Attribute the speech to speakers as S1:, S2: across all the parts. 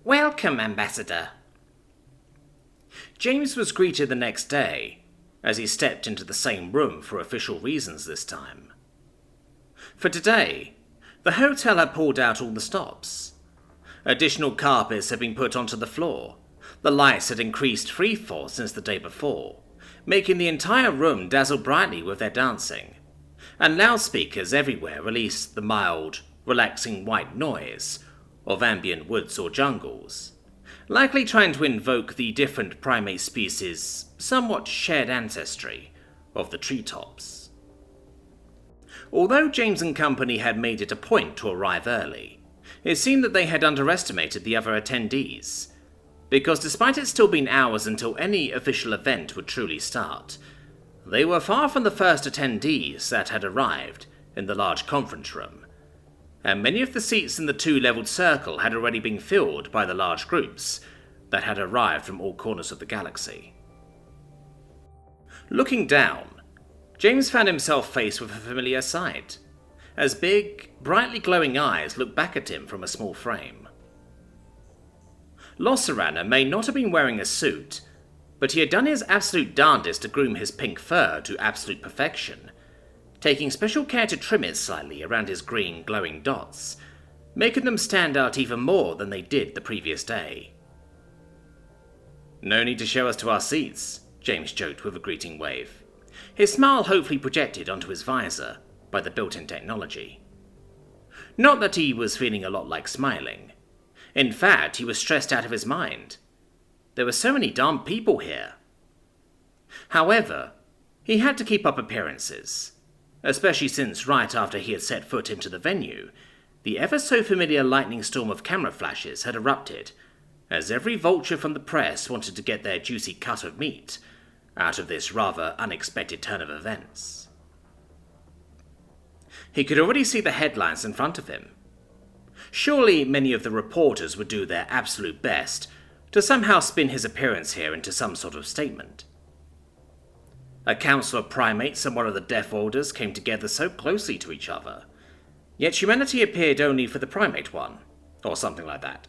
S1: Welcome, Ambassador. James was greeted the next day, as he stepped into the same room for official reasons this time. For today, the hotel had pulled out all the stops. Additional carpets had been put onto the floor. The lights had increased threefold since the day before, making the entire room dazzle brightly with their dancing, and loudspeakers everywhere released the mild, relaxing white noise of ambient woods or jungles, likely trying to invoke the different primate species' somewhat shared ancestry of the treetops. Although James and company had made it a point to arrive early, it seemed that they had underestimated the other attendees, because despite it still being hours until any official event would truly start, they were far from the first attendees that had arrived in the large conference room, and many of the seats in the two-leveled circle had already been filled by the large groups that had arrived from all corners of the galaxy. Looking down, James found himself faced with a familiar sight, as big, brightly glowing eyes looked back at him from a small frame. Losserana may not have been wearing a suit, but he had done his absolute darndest to groom his pink fur to absolute perfection, taking special care to trim it slightly around his green glowing dots, making them stand out even more than they did the previous day. "No need to show us to our seats," James joked with a greeting wave, his smile hopefully projected onto his visor by the built-in technology. Not that he was feeling a lot like smiling. In fact, he was stressed out of his mind. There were so many darn people here. However, he had to keep up appearances, especially since right after he had set foot into the venue, the ever-so-familiar lightning storm of camera flashes had erupted, as every vulture from the press wanted to get their juicy cut of meat out of this rather unexpected turn of events. He could already see the headlines in front of him. Surely many of the reporters would do their absolute best to somehow spin his appearance here into some sort of statement. A council of primates and one of the Deathworlders came together so closely to each other, yet humanity appeared only for the primate one, or something like that.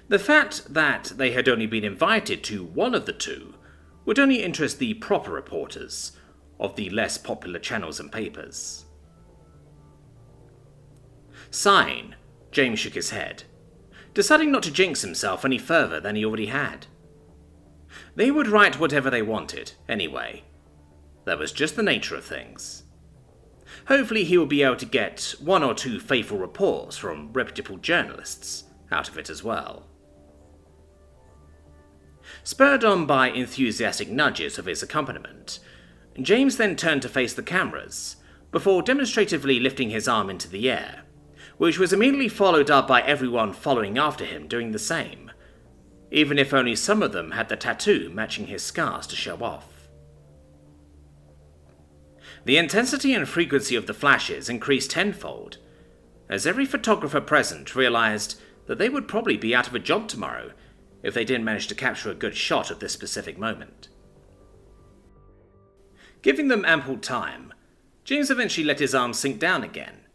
S1: The fact that they had only been invited to one of the two would only interest the proper reporters of the less popular channels and papers. Sighing, James shook his head, deciding not to jinx himself any further than he already had. They would write whatever they wanted, anyway. That was just the nature of things. Hopefully he would be able to get one or two faithful reports from reputable journalists out of it as well. Spurred on by enthusiastic nudges of his accompaniment, James then turned to face the cameras, before demonstratively lifting his arm into the air, which was immediately followed up by everyone following after him doing the same, even if only some of them had the tattoo matching his scars to show off. The intensity and frequency of the flashes increased tenfold, as every photographer present realized that they would probably be out of a job tomorrow if they didn't manage to capture a good shot of this specific moment. Giving them ample time, James eventually let his arm sink down again,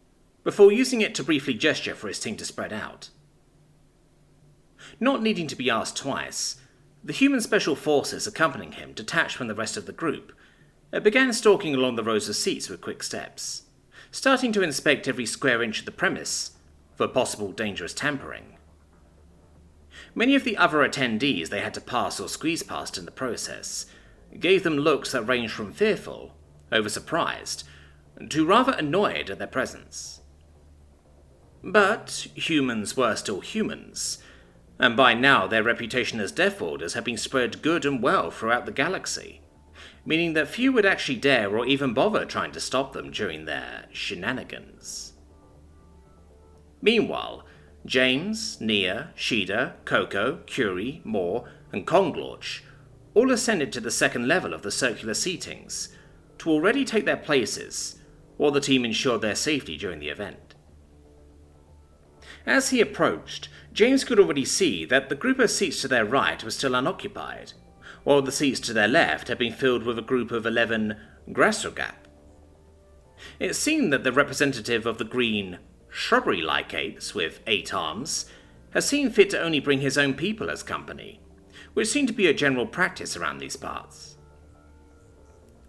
S1: before using it to briefly gesture for his team to spread out. Not needing to be asked twice, the human special forces accompanying him detached from the rest of the group and began stalking along the rows of seats with quick steps, starting to inspect every square inch of the premise for possible dangerous tampering. Many of the other attendees they had to pass or squeeze past in the process gave them looks that ranged from fearful, over surprised, to rather annoyed at their presence. But humans were still humans, and by now their reputation as Deathworlders had been spread good and well throughout the galaxy, meaning that few would actually dare or even bother trying to stop them during their shenanigans. Meanwhile, James, Nia, Shida, Coco, Curie, Moore, and Conglorch all ascended to the second level of the circular seatings to already take their places, while the team ensured their safety during the event. As he approached, James could already see that the group of seats to their right was still unoccupied, while the seats to their left had been filled with a group of 11 Grassogap. It seemed that the representative of the green, shrubbery-like apes with 8 arms has seen fit to only bring his own people as company, which seemed to be a general practice around these parts.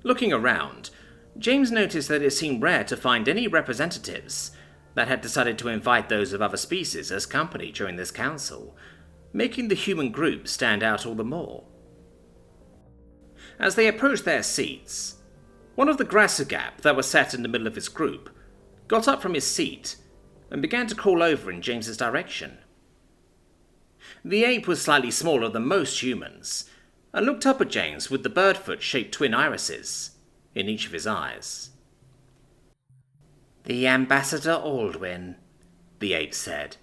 S1: Looking around, James noticed that it seemed rare to find any representatives that had decided to invite those of other species as company during this council, making the human group stand out all the more. As they approached their seats, one of the Grassagap that was sat in the middle of his group got up from his seat and began to crawl over in James's direction. The ape was slightly smaller than most humans, and looked up at James with the birdfoot-shaped twin irises in each of his eyes. "The Ambassador Aldwyn," the ape said,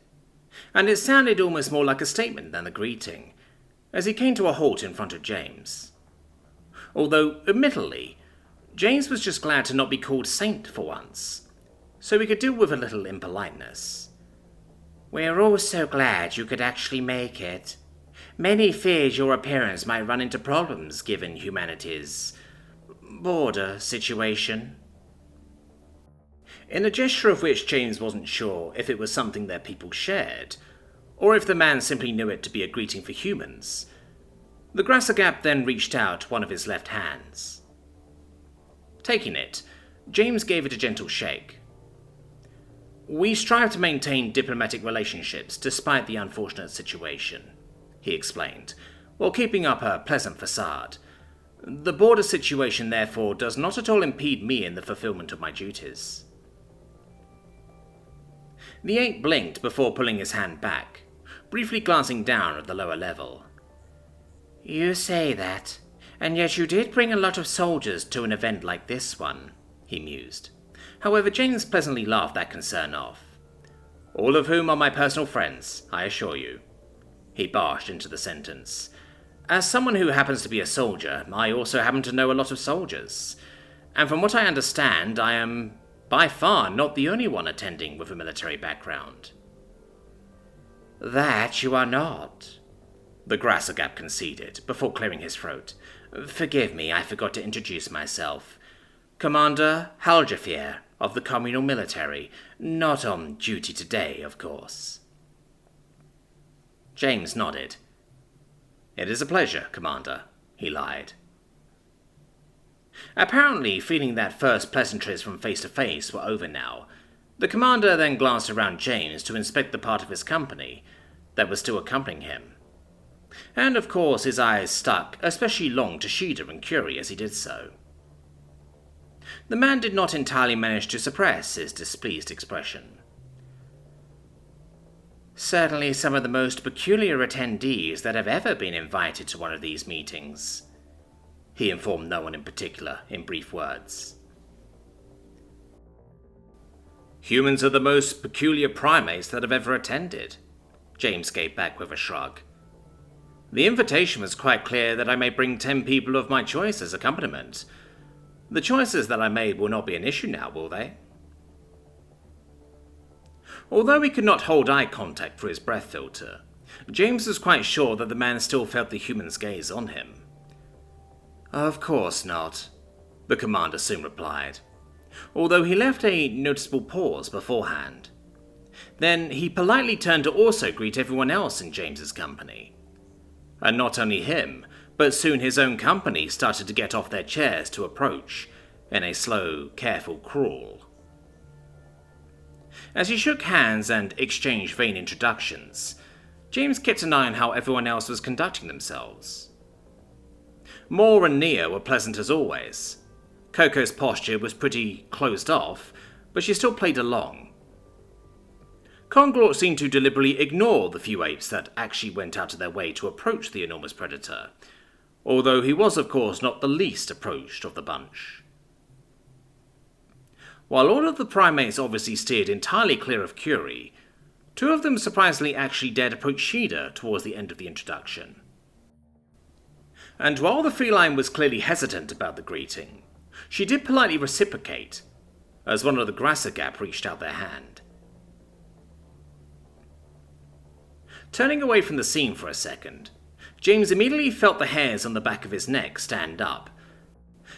S1: and it sounded almost more like a statement than a greeting, as he came to a halt in front of James. Although, admittedly, James was just glad to not be called Saint for once, so he could deal with a little impoliteness. "We're all so glad you could actually make it. Many feared your appearance might run into problems given humanity's border situation." In a gesture of which James wasn't sure if it was something their people shared, or if the man simply knew it to be a greeting for humans, the Grassagap then reached out one of his left hands. Taking it, James gave it a gentle shake. "We strive to maintain diplomatic relationships despite the unfortunate situation," he explained, while keeping up a pleasant facade. "The border situation, therefore, does not at all impede me in the fulfillment of my duties." The ape blinked before pulling his hand back, briefly glancing down at the lower level. "You say that, and yet you did bring a lot of soldiers to an event like this one," he mused. However, James pleasantly laughed that concern off. "All of whom are my personal friends, I assure you," he barged into the sentence. "As someone who happens to be a soldier, I also happen to know a lot of soldiers, and from what I understand, I am by far not the only one attending with a military background." "That you are not," the Grassagap conceded, before clearing his throat. "Forgive me, I forgot to introduce myself. Commander Haljafier of the Communal Military, not on duty today, of course." James nodded. "It is a pleasure, Commander," he lied. Apparently feeling that first pleasantries from face to face were over now, the commander then glanced around James to inspect the part of his company that was still accompanying him. And of course his eyes stuck especially long to Sheeda and Curie as he did so. The man did not entirely manage to suppress his displeased expression. "Certainly some of the most peculiar attendees that have ever been invited to one of these meetings," he informed no one in particular in brief words. "Humans are the most peculiar primates that have ever attended," James gave back with a shrug. "The invitation was quite clear that I may bring 10 people of my choice as accompaniment. The choices that I made will not be an issue now, will they?" Although he could not hold eye contact for his breath filter, James was quite sure that the man still felt the human's gaze on him. "Of course not," the commander soon replied, although he left a noticeable pause beforehand. Then he politely turned to also greet everyone else in James's company. And not only him, but soon his own company started to get off their chairs to approach, in a slow, careful crawl. As he shook hands and exchanged vain introductions, James kept an eye on how everyone else was conducting themselves. Moore and Nia were pleasant as always. Coco's posture was pretty closed off, but she still played along. Conglort seemed to deliberately ignore the few apes that actually went out of their way to approach the enormous predator, although he was of course not the least approached of the bunch. While all of the primates obviously steered entirely clear of Curie, 2 of them surprisingly actually dared approach Sheeda towards the end of the introduction. And while the feline was clearly hesitant about the greeting, she did politely reciprocate, as one of the Grassagap reached out their hand. Turning away from the scene for a second, James immediately felt the hairs on the back of his neck stand up,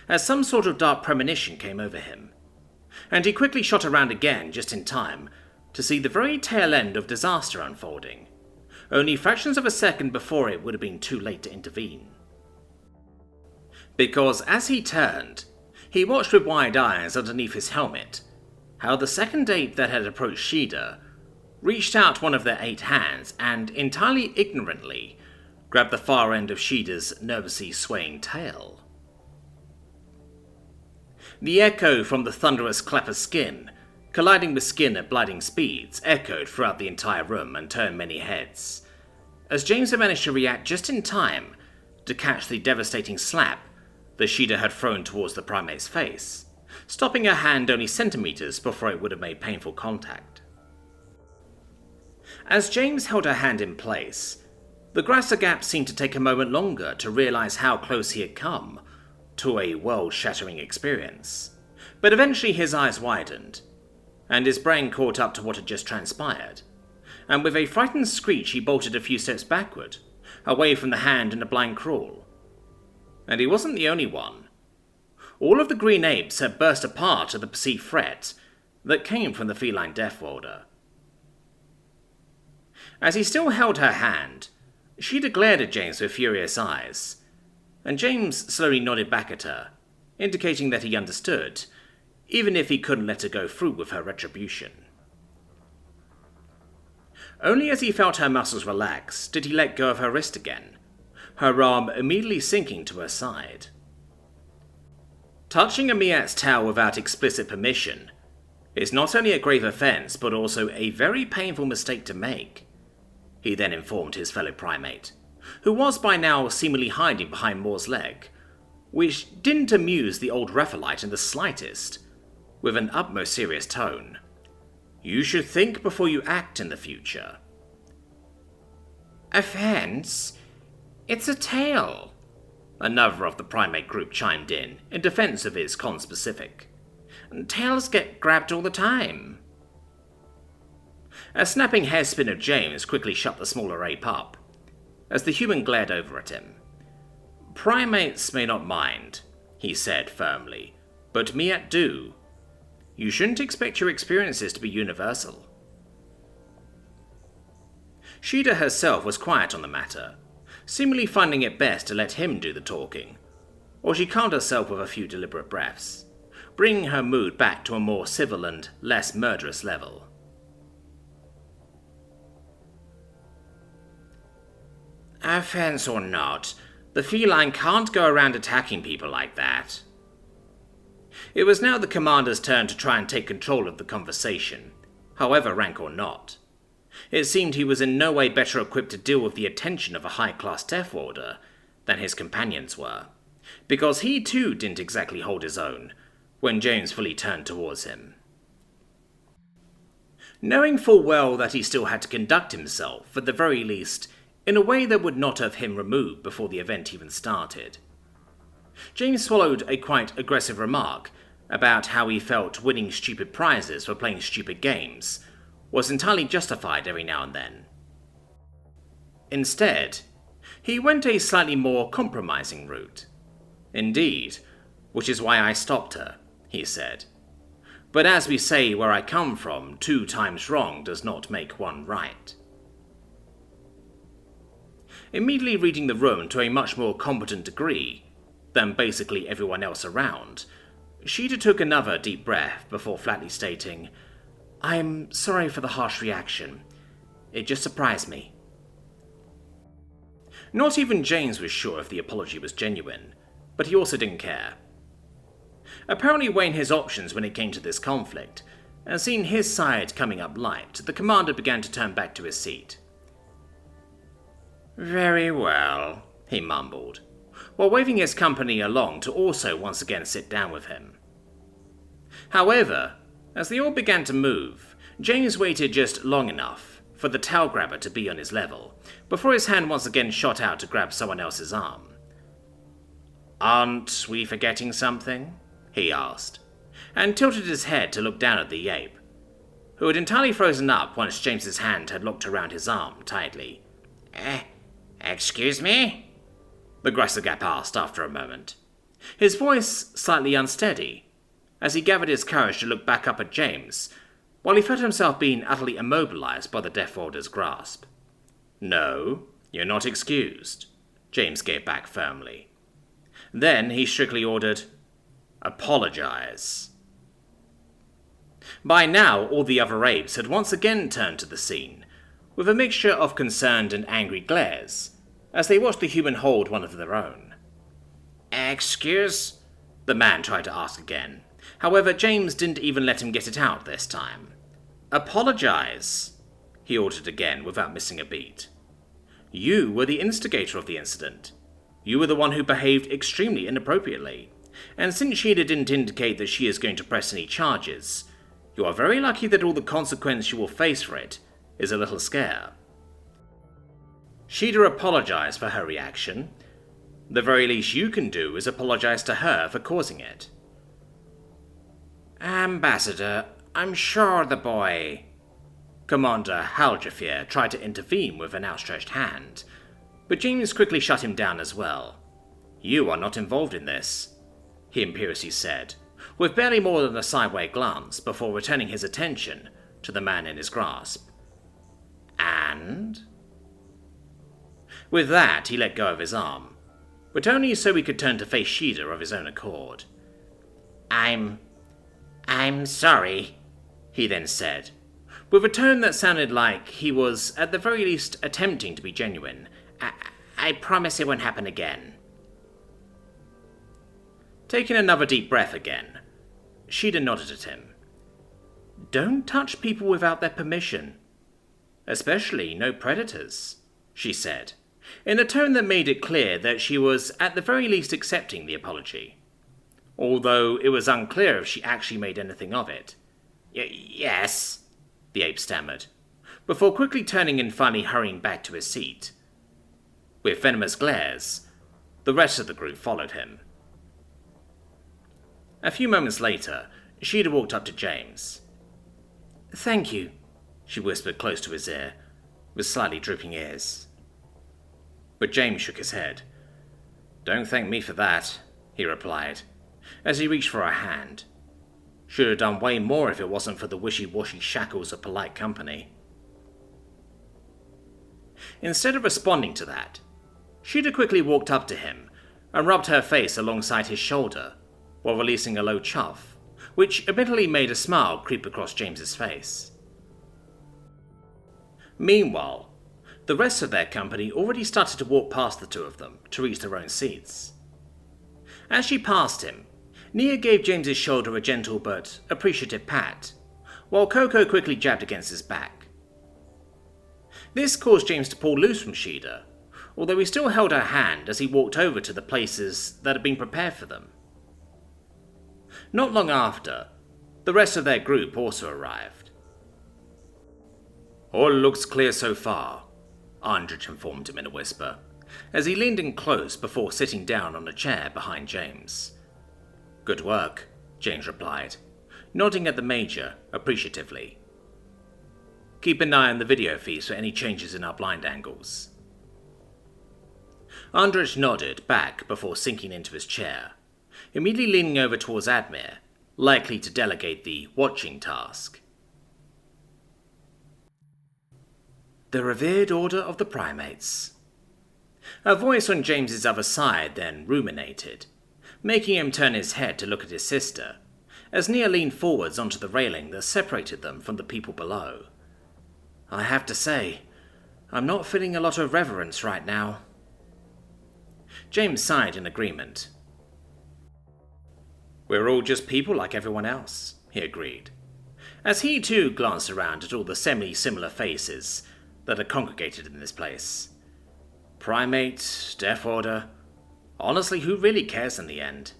S1: as some sort of dark premonition came over him, and he quickly shot around again just in time to see the very tail end of disaster unfolding only fractions of a second before it would have been too late to intervene. Because as he turned, he watched with wide eyes underneath his helmet how the second ape that had approached Shida reached out one of their 8 hands and, entirely ignorantly, grabbed the far end of Shida's nervously swaying tail. The echo from the thunderous clap of skin, colliding with skin at blinding speeds, echoed throughout the entire room and turned many heads, as James had managed to react just in time to catch the devastating slap that Shida had thrown towards the primate's face, stopping her hand only centimeters before it would have made painful contact. As James held her hand in place, the Grassagap seemed to take a moment longer to realize how close he had come to a world-shattering experience, but eventually his eyes widened, and his brain caught up to what had just transpired, and with a frightened screech he bolted a few steps backward, away from the hand in a blind crawl. And he wasn't the only one. All of the green apes had burst apart at the perceived threat that came from the feline Deathworlder. As he still held her hand, Shida glared at James with furious eyes, and James slowly nodded back at her, indicating that he understood, even if he couldn't let her go through with her retribution. Only as he felt her muscles relax did he let go of her wrist again, her arm immediately sinking to her side. Touching Amiat's tail without explicit permission is not only a grave offense but also a very painful mistake to make, he then informed his fellow primate, who was by now seemingly hiding behind Moore's leg, which didn't amuse the old Raphaelite in the slightest, with an utmost serious tone. You should think before you act in the future. Offense? It's a tail, another of the primate group chimed in defense of his conspecific. Tails get grabbed all the time. A snapping hairspin of James quickly shut the smaller ape up, as the human glared over at him. Primates may not mind, he said firmly, but Miat do. You shouldn't expect your experiences to be universal. Shida herself was quiet on the matter, seemingly finding it best to let him do the talking, or she calmed herself with a few deliberate breaths, bringing her mood back to a more civil and less murderous level. Offense or not, the feline can't go around attacking people like that. It was now the commander's turn to try and take control of the conversation, however rank or not. It seemed he was in no way better equipped to deal with the attention of a high-class Deathworlder than his companions were, because he too didn't exactly hold his own when James fully turned towards him. Knowing full well that he still had to conduct himself, at the very least, in a way that would not have him removed before the event even started, James swallowed a quite aggressive remark about how he felt winning stupid prizes for playing stupid games was entirely justified every now and then. Instead, he went a slightly more compromising route. Indeed, which is why I stopped her, he said. But as we say where I come from, 2 times wrong does not make 1 right. Immediately reading the room to a much more competent degree than basically everyone else around, Shida took another deep breath before flatly stating, I'm sorry for the harsh reaction. It just surprised me. Not even James was sure if the apology was genuine, but he also didn't care. Apparently weighing his options when it came to this conflict, and seeing his side coming up light, the commander began to turn back to his seat. Very well, he mumbled, while waving his company along to also once again sit down with him. However, as they all began to move, James waited just long enough for the tail grabber to be on his level, before his hand once again shot out to grab someone else's arm. Aren't we forgetting something? He asked, and tilted his head to look down at the ape, who had entirely frozen up once James's hand had locked around his arm tightly. Excuse me? The Grassagap asked after a moment, his voice slightly unsteady, as he gathered his courage to look back up at James, while he felt himself being utterly immobilized by the Deathworlder's grasp. No, you're not excused, James gave back firmly. Then he strictly ordered, "Apologize." By now, all the other apes had once again turned to the scene, with a mixture of concerned and angry glares, as they watched the human hold one of their own. "Excuse?" the man tried to ask again. However, James didn't even let him get it out this time. "Apologize," he ordered again without missing a beat. "You were the instigator of the incident. You were the one who behaved extremely inappropriately, and since Sheila didn't indicate that she is going to press any charges, you are very lucky that all the consequence you will face for it is a little scare." Sheila apologized for her reaction. The very least you can do is apologize to her for causing it. "Ambassador, I'm sure the boy..." Commander HFY tried to intervene with an outstretched hand, but James quickly shut him down as well. "You are not involved in this," he imperiously said, with barely more than a sideway glance before returning his attention to the man in his grasp. "And?" With that, he let go of his arm, but only so he could turn to face Sheila of his own accord. I'm sorry," he then said, with a tone that sounded like he was, at the very least, attempting to be genuine. I promise it won't happen again." Taking another deep breath again, Sheila nodded at him. "Don't touch people without their permission. Especially no predators," she said, in a tone that made it clear that she was at the very least accepting the apology, although it was unclear if she actually made anything of it. Yes, the ape stammered, before quickly turning and finally hurrying back to his seat. With venomous glares, the rest of the group followed him. A few moments later, Sheila walked up to James. "Thank you," she whispered close to his ear, with slightly drooping ears. But James shook his head. "Don't thank me for that," he replied, as he reached for her hand. "Should have done way more if it wasn't for the wishy-washy shackles of polite company." Instead of responding to that, Sheila quickly walked up to him and rubbed her face alongside his shoulder while releasing a low chuff, which admittedly made a smile creep across James's face. Meanwhile, the rest of their company already started to walk past the two of them to reach their own seats. As she passed him, Nia gave James's shoulder a gentle but appreciative pat, while Coco quickly jabbed against his back. This caused James to pull loose from Sheila, although he still held her hand as he walked over to the places that had been prepared for them. Not long after, the rest of their group also arrived. "All looks clear so far," Andrich informed him in a whisper, as he leaned in close before sitting down on a chair behind James. "Good work," James replied, nodding at the Major appreciatively. "Keep an eye on the video feeds for any changes in our blind angles." Andrich nodded back before sinking into his chair, immediately leaning over towards Admir, likely to delegate the watching task. "The revered order of the primates." A voice on James's other side then ruminated, making him turn his head to look at his sister, as Nia leaned forwards onto the railing that separated them from the people below. "I have to say, I'm not feeling a lot of reverence right now." James sighed in agreement. "We're all just people like everyone else," he agreed, as he too glanced around at all the semi-similar faces that had congregated in this place. Primate, Deathworlder, honestly, who really cares in the end?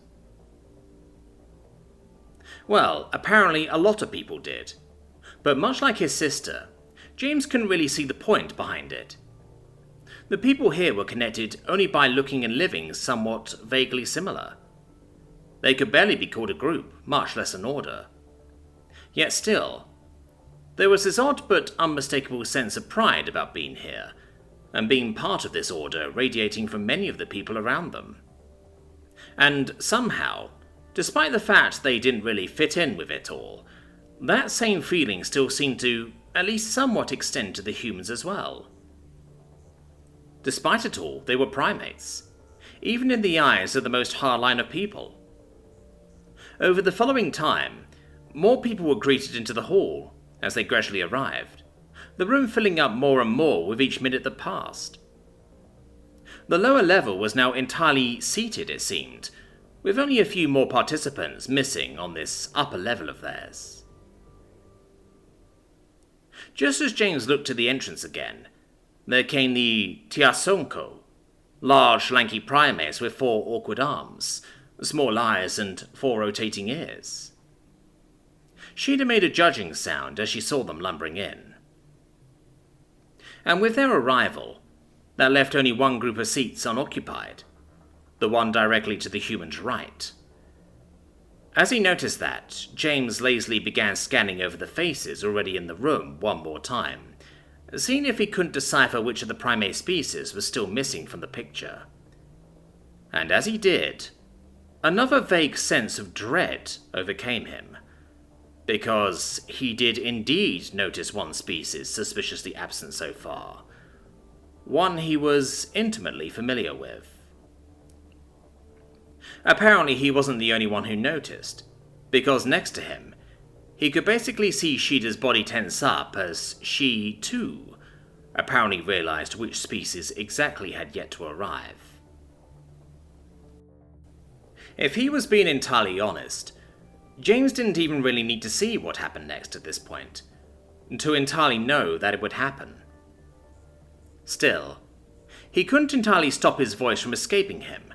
S1: Well, apparently a lot of people did, but much like his sister, James couldn't really see the point behind it. The people here were connected only by looking and living somewhat vaguely similar. They could barely be called a group, much less an order. Yet still, there was this odd but unmistakable sense of pride about being here, and being part of this order radiating from many of the people around them. And somehow, despite the fact they didn't really fit in with it all, that same feeling still seemed to at least somewhat extend to the humans as well. Despite it all, they were primates, even in the eyes of the most hardline of people. Over the following time, more people were greeted into the hall as they gradually arrived, the room filling up more and more with each minute that passed. The lower level was now entirely seated, it seemed, with only a few more participants missing on this upper level of theirs. Just as James looked to the entrance again, there came the Tiasonko, large lanky primates with 4 awkward arms, small eyes and 4 rotating ears. She'd made a judging sound as she saw them lumbering in. And with their arrival, that left only one group of seats unoccupied, the one directly to the human's right. As he noticed that, James lazily began scanning over the faces already in the room one more time, seeing if he couldn't decipher which of the primate species was still missing from the picture. And as he did, another vague sense of dread overcame him, because he did indeed notice one species suspiciously absent so far, one he was intimately familiar with. Apparently he wasn't the only one who noticed, because next to him, he could basically see Sheeta's body tense up as she, too, apparently realized which species exactly had yet to arrive. If he was being entirely honest, James didn't even really need to see what happened next at this point, to entirely know that it would happen. Still, he couldn't entirely stop his voice from escaping him,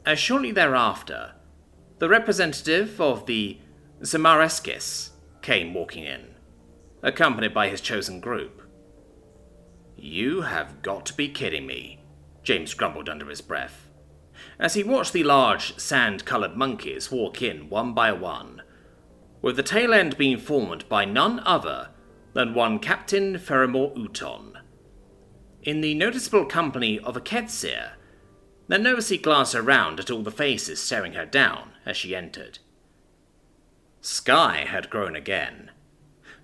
S1: as shortly thereafter, the representative of the Zamareskis came walking in, accompanied by his chosen group. "You have got to be kidding me," James grumbled under his breath, as he watched the large, sand-coloured monkeys walk in one by one, with the tail end being formed by none other than one Captain Ferrimore Uton, in the noticeable company of a Ketsir, that nervously glanced around at all the faces staring her down as she entered. Sky had grown again.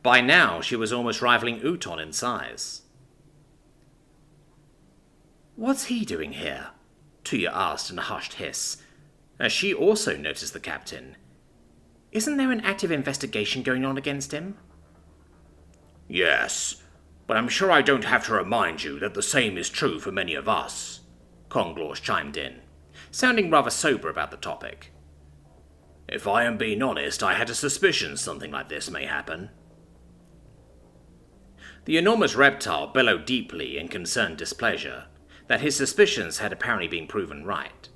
S1: By now she was almost rivaling Uton in size. "What's he doing here?" Tuya asked in a hushed hiss, as she also noticed the captain. "Isn't there an active investigation going on against him?" "Yes, but I'm sure I don't have to remind you that the same is true for many of us," Konglors chimed in, sounding rather sober about the topic. "If I am being honest, I had a suspicion something like this may happen." The enormous reptile bellowed deeply in concerned displeasure that his suspicions had apparently been proven right.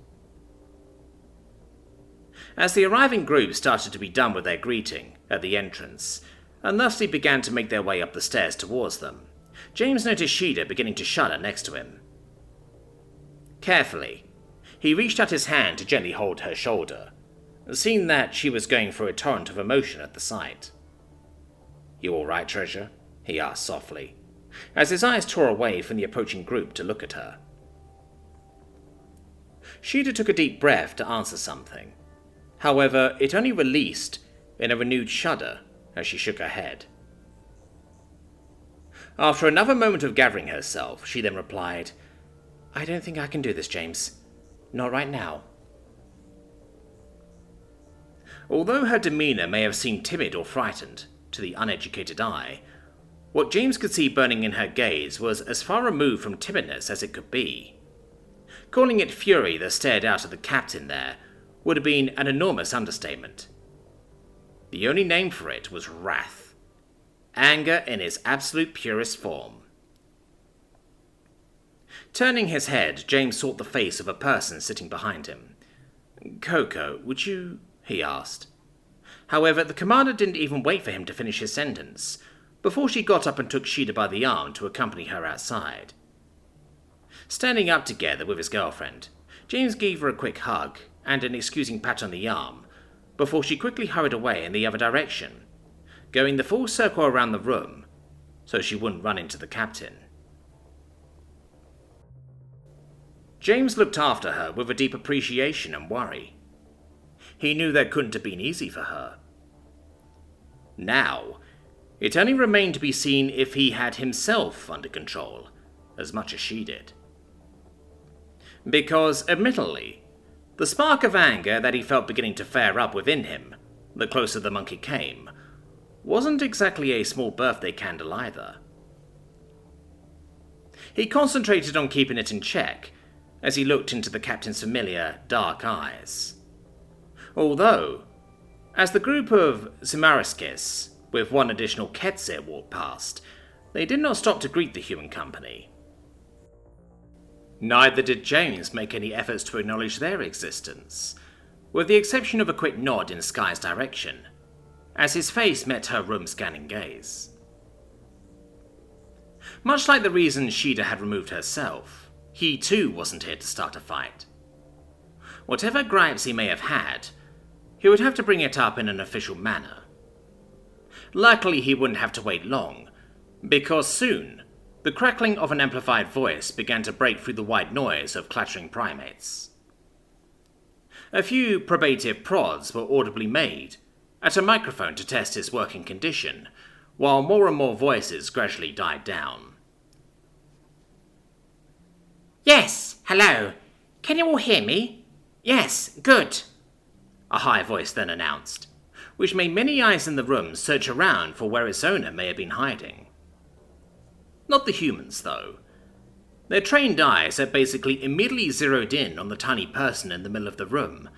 S1: As the arriving group started to be done with their greeting at the entrance, and thusly began to make their way up the stairs towards them, James noticed Sheeta beginning to shudder next to him. Carefully, he reached out his hand to gently hold her shoulder, seeing that she was going through a torrent of emotion at the sight. "You all right, treasure?" he asked softly, as his eyes tore away from the approaching group to look at her. Sheeta took a deep breath to answer something. However, it only released in a renewed shudder as she shook her head. After another moment of gathering herself, she then replied, "I don't think I can do this, James. Not right now." Although her demeanour may have seemed timid or frightened to the uneducated eye, what James could see burning in her gaze was as far removed from timidness as it could be. Calling it fury that stared out at the captain there would have been an enormous understatement. The only name for it was wrath. Anger in its absolute purest form. Turning his head, James sought the face of a person sitting behind him. "Coco, would you?" he asked. However, the commander didn't even wait for him to finish his sentence, before she got up and took Sheeta by the arm to accompany her outside. Standing up together with his girlfriend, James gave her a quick hug and an excusing pat on the arm, before she quickly hurried away in the other direction, going the full circle around the room, so she wouldn't run into the captain. James looked after her with a deep appreciation and worry. He knew that couldn't have been easy for her. Now, it only remained to be seen if he had himself under control, as much as she did. because, admittedly, the spark of anger that he felt beginning to flare up within him, the closer the monkey came, wasn't exactly a small birthday candle either. He concentrated on keeping it in check as he looked into the captain's familiar, dark eyes. Although, as the group of Zimariskis, with one additional Ketsir, walked past, they did not stop to greet the human company. Neither did James make any efforts to acknowledge their existence, with the exception of a quick nod in Sky's direction, as his face met her room-scanning gaze. Much like the reason Sheeda had removed herself, he too wasn't here to start a fight. Whatever gripes he may have had, he would have to bring it up in an official manner. Luckily, he wouldn't have to wait long, because soon, the crackling of an amplified voice began to break through the white noise of clattering primates. A few probative prods were audibly made at a microphone to test its working condition, while more and more voices gradually died down.
S2: Yes, hello. Can you all hear me? Yes, good.
S1: A high voice then announced, which made many eyes in the room search around for where its owner may have been hiding. Not the humans, though. Their trained eyes had basically immediately zeroed in on the tiny person in the middle of the room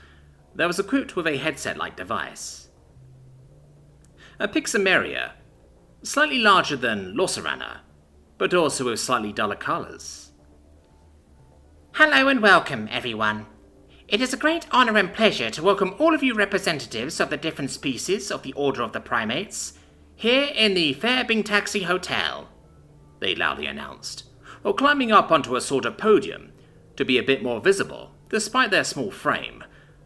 S1: that was equipped with a headset-like device. A Pixameria, slightly larger than Losarana, but also with slightly duller colours.
S2: Hello and welcome, everyone. It is a great honour and pleasure to welcome all of you representatives of the different species of the Order of the Primates here in the Fairbing Taxi Hotel, they loudly announced, or climbing up onto a sort of podium to be a bit more visible, despite their small frame,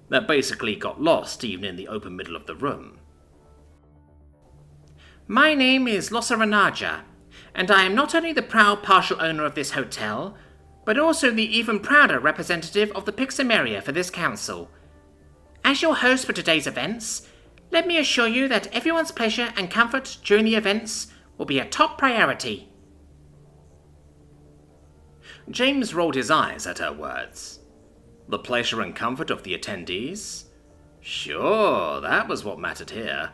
S2: that basically got lost even in the open middle of the room. My name is Losaranaja, and I am not only the proud partial owner of this hotel, but also the even prouder representative of the Pixameria for this council. As your host for today's events, let me assure you that everyone's pleasure and comfort during the events will be a top priority.
S1: James rolled his eyes at her words. The pleasure and comfort of the attendees? Sure, that was what mattered here,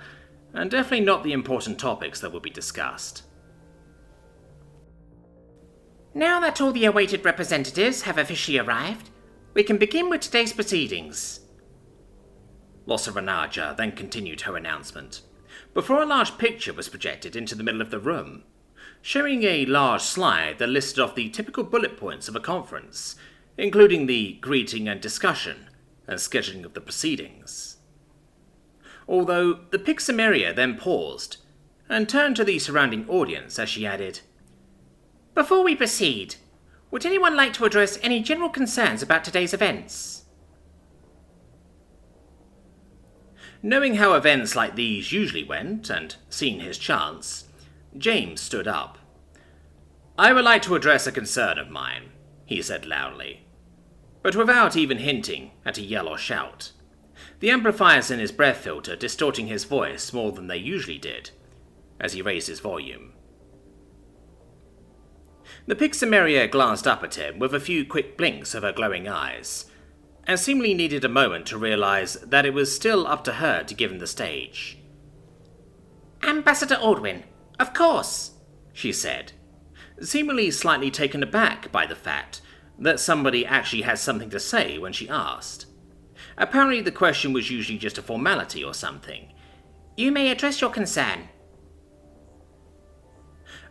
S1: and definitely not the important topics that would be discussed.
S2: Now that all the awaited representatives have officially arrived, we can begin with today's proceedings.
S1: Losaranaja then continued her announcement, before a large picture was projected into the middle of the room, showing a large slide that listed off the typical bullet points of a conference, including the greeting and discussion, and scheduling of the proceedings. Although the Pixameria then paused, and turned to the surrounding audience as she added,
S2: Before we proceed, would anyone like to address any general concerns about today's events?
S1: Knowing how events like these usually went, and seeing his chance, James stood up. I would like to address a concern of mine, he said loudly, but without even hinting at a yell or shout, the amplifiers in his breath filter distorting his voice more than they usually did, as he raised his volume. The Pixameria glanced up at him with a few quick blinks of her glowing eyes, and seemingly needed a moment to realize that it was still up to her to give him the stage.
S2: Ambassador Aldwin, of course,
S1: she said, seemingly slightly taken aback by the fact that somebody actually had something to say when she asked. Apparently the question was usually just a formality or something.
S2: You may address your concern.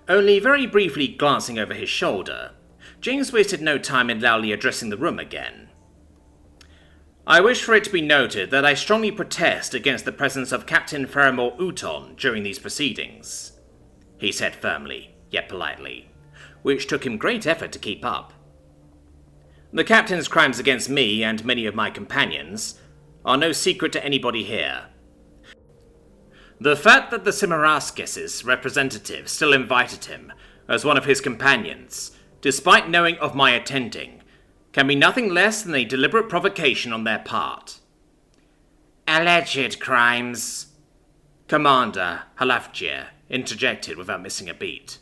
S1: Only very briefly glancing over his shoulder, James wasted no time in loudly addressing the room again. I wish for it to be noted that I strongly protest against the presence of Captain Faramore Uton during these proceedings, he said firmly, yet politely, which took him great effort to keep up. The Captain's crimes against me and many of my companions are no secret to anybody here. The fact that the Simaraskis' representative still invited him as one of his companions, despite knowing of my attending, can be nothing less than a deliberate provocation on their part.
S2: Alleged crimes,
S1: Commander Halafjir interjected without missing a beat.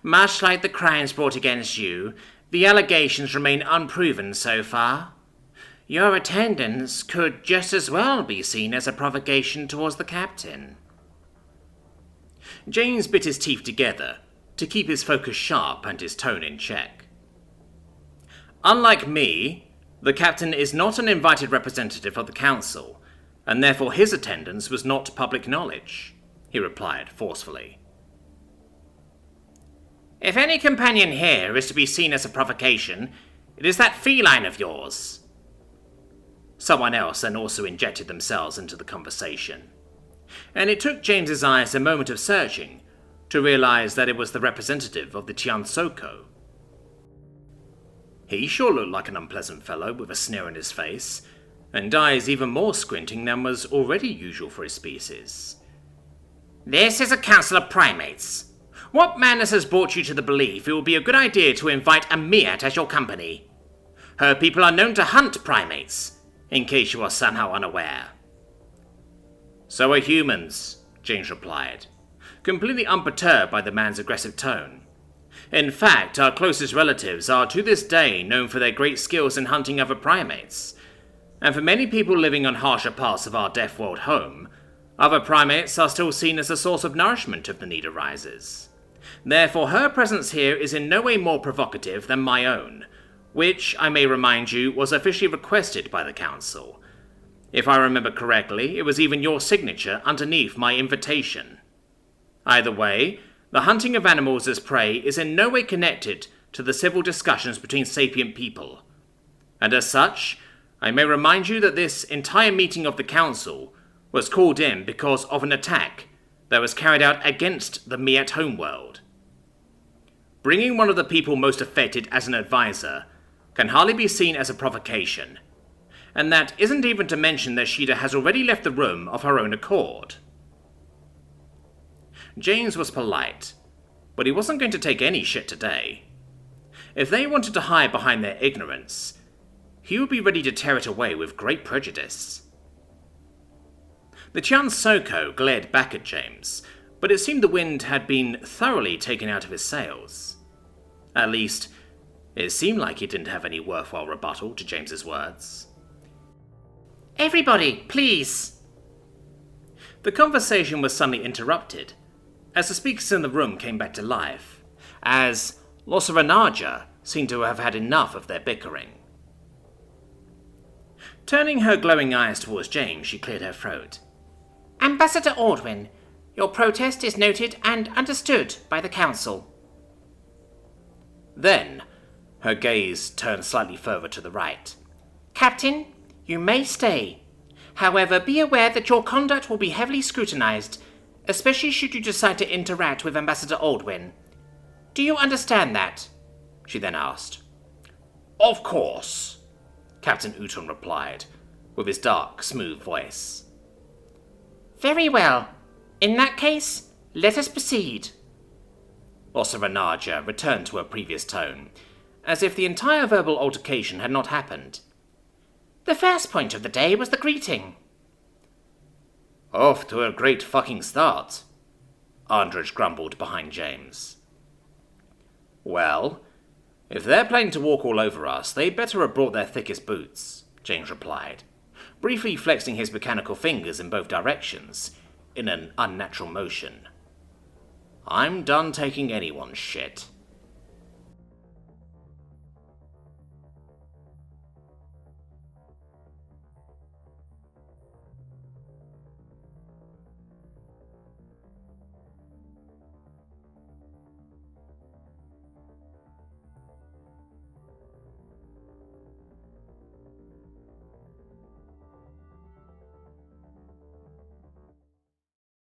S2: Much like the crimes brought against you The allegations remain unproven so far. Your attendance could just as well be seen as a provocation towards the captain.
S1: James bit his teeth together to keep his focus sharp and his tone in check. Unlike me, the captain is not an invited representative of the council, and therefore his attendance was not public knowledge, he replied forcefully.
S2: If any companion here is to be seen as a provocation, it is that feline of yours.
S1: Someone else then also injected themselves into the conversation, and it took James's eyes a moment of searching to realize that it was the representative of the Tshirt. He sure looked like an unpleasant fellow with a sneer on his face, and eyes even more squinting than was already usual for his species.
S2: This is a council of primates. What madness has brought you to the belief it would be a good idea to invite a Miat as your company? Her people are known to hunt primates, in case you are somehow unaware.
S1: So are humans, James replied, completely unperturbed by the man's aggressive tone. In fact, our closest relatives are to this day known for their great skills in hunting other primates, and for many people living on harsher parts of our Deathworld home, other primates are still seen as a source of nourishment if the need arises. Therefore, her presence here is in no way more provocative than my own, which, I may remind you, was officially requested by the council. If I remember correctly, it was even your signature underneath my invitation. Either way, the hunting of animals as prey is in no way connected to the civil discussions between sapient people, and as such, I may remind you that this entire meeting of the council was called in because of an attack that was carried out against the Miat homeworld. Bringing one of the people most affected as an advisor can hardly be seen as a provocation, and that isn't even to mention that Sheeta has already left the room of her own accord. James was polite, but he wasn't going to take any shit today. If they wanted to hide behind their ignorance, he would be ready to tear it away with great prejudice. The Tshirt glared back at James, but it seemed the wind had been thoroughly taken out of his sails. At least, it seemed like he didn't have any worthwhile rebuttal to James's words.
S2: Everybody, please!
S1: The conversation was suddenly interrupted, as the speakers in the room came back to life, as Losaranaja seemed to have had enough of their bickering. Turning her glowing eyes towards James, she cleared her throat.
S2: Ambassador Ordwin, your protest is noted and understood by the council.
S1: Then, her gaze turned slightly further to the right.
S2: Captain, you may stay. However, be aware that your conduct will be heavily scrutinized, especially should you decide to interact with Ambassador Ordwin. Do you understand that? She then asked.
S1: Of course, Captain Uton replied, with his dark, smooth voice.
S2: Very well. In that case, let us proceed.
S1: Losaranaja returned to her previous tone, as if the entire verbal altercation had not happened.
S2: The first point of the day was the greeting.
S1: Off to a great fucking start, Andrej grumbled behind James. Well, if they're planning to walk all over us, they'd better have brought their thickest boots, James replied, briefly flexing his mechanical fingers in both directions, in an unnatural motion. I'm done taking anyone's shit.